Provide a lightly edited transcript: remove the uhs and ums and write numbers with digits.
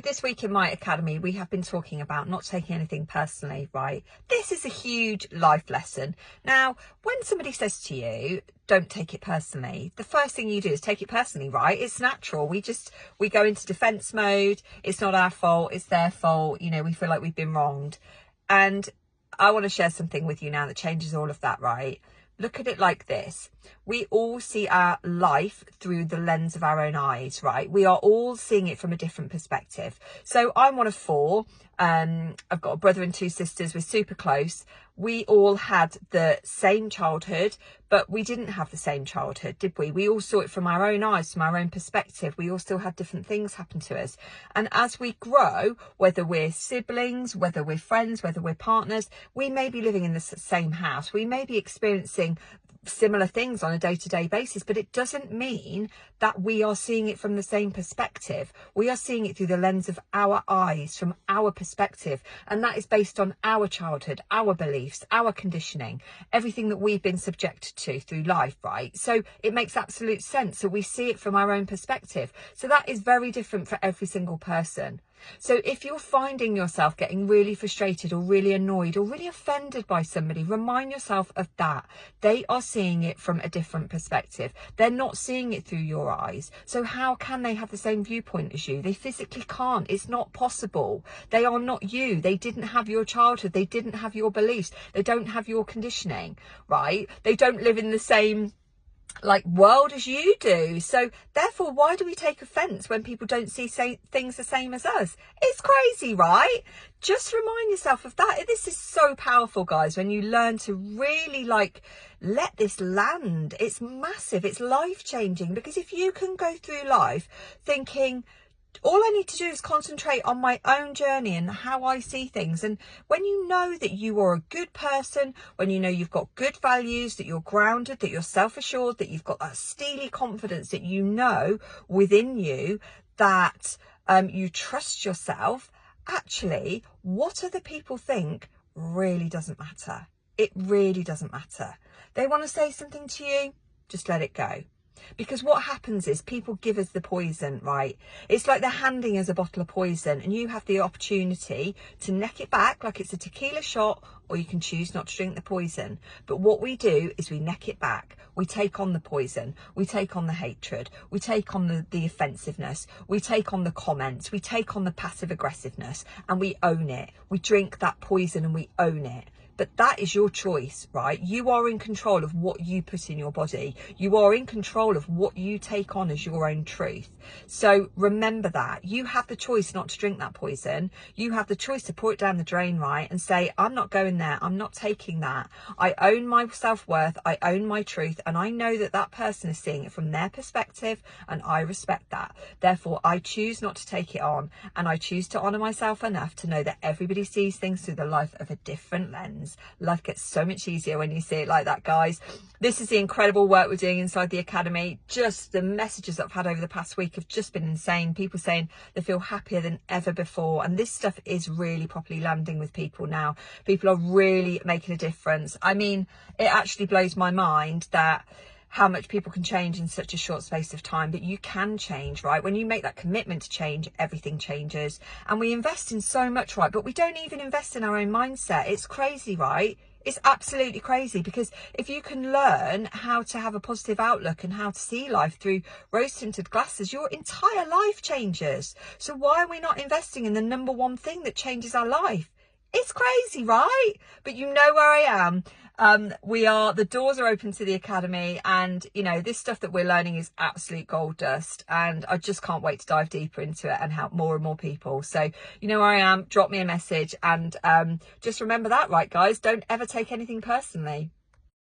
This week in my academy, we have been talking about not taking anything personally, right? This is a huge life lesson. Now, when somebody says to you, don't take it personally, the first thing you do is take it personally, right? It's natural. We go into defense mode. It's not our fault. It's their fault. You know, we feel like we've been wronged. And I want to share something with you now that changes all of that, right? Look at it like this. We all see our life through the lens of our own eyes, right? We are all seeing it from a different perspective. So I'm one of four. I've got a brother and two sisters. We're super close. We all had the same childhood, but we didn't have the same childhood, did we? We all saw it from our own eyes, from our own perspective. We all still had different things happen to us. And as we grow, whether we're siblings, whether we're friends, whether we're partners, we may be living in the same house. We may be experiencing similar things on a day-to-day basis, but it doesn't mean that we are seeing it from the same perspective. We are seeing it through the lens of our eyes, from our perspective, and that is based on our childhood, our beliefs, our conditioning, everything that we've been subjected to through life, right? So it makes absolute sense. So we see it from our own perspective. So that is very different for every single person. So if you're finding yourself getting really frustrated or really annoyed or really offended by somebody, remind yourself of that. They are seeing it from a different perspective. They're not seeing it through your eyes. So how can they have the same viewpoint as you? They physically can't. It's not possible. They are not you. They didn't have your childhood. They didn't have your beliefs. They don't have your conditioning, right? They don't live in the same world as you do. So therefore, why do we take offense when people don't see things the same as us? It's crazy, right? Just remind yourself of that. This is so powerful, guys, when you learn to really let this land. It's massive. It's life-changing, because if you can go through life thinking, all I need to do is concentrate on my own journey and how I see things. And when you know that you are a good person, when you know you've got good values, that you're grounded, that you're self-assured, that you've got that steely confidence, that you know within you that you trust yourself, actually, what other people think really doesn't matter. It really doesn't matter. They want to say something to you, just let it go. Because what happens is people give us the poison, right? It's like they're handing us a bottle of poison, and you have the opportunity to neck it back like it's a tequila shot, or you can choose not to drink the poison. But what we do is we neck it back. We take on the poison. We take on the hatred. We take on the offensiveness. We take on the comments. We take on the passive aggressiveness, and we own it. We drink that poison and we own it. But that is your choice, right? You are in control of what you put in your body. You are in control of what you take on as your own truth. So remember that. You have the choice not to drink that poison. You have the choice to pour it down the drain, right? And say, I'm not going there. I'm not taking that. I own my self-worth. I own my truth. And I know that that person is seeing it from their perspective, and I respect that. Therefore, I choose not to take it on. And I choose to honour myself enough to know that everybody sees things through the life of a different lens. Life gets so much easier when you see it like that, guys. This is the incredible work we're doing inside the academy. Just the messages that I've had over the past week have just been insane. People saying they feel happier than ever before, and this stuff is really properly landing with people now. People are really making a difference. I mean, it actually blows my mind that how much people can change in such a short space of time. But you can change, right? When you make that commitment to change, everything changes. And we invest in so much, right? But we don't even invest in our own mindset. It's crazy, right? It's absolutely crazy, because if you can learn how to have a positive outlook and how to see life through rose-tinted glasses, your entire life changes. So why are we not investing in the number one thing that changes our life? It's crazy, right? But you know where I am. The doors are open to the academy, and you know, this stuff that we're learning is absolute gold dust, and I just can't wait to dive deeper into it and help more and more people. So you know where I am. Drop me a message, and just remember that, right, guys? Don't ever take anything personally.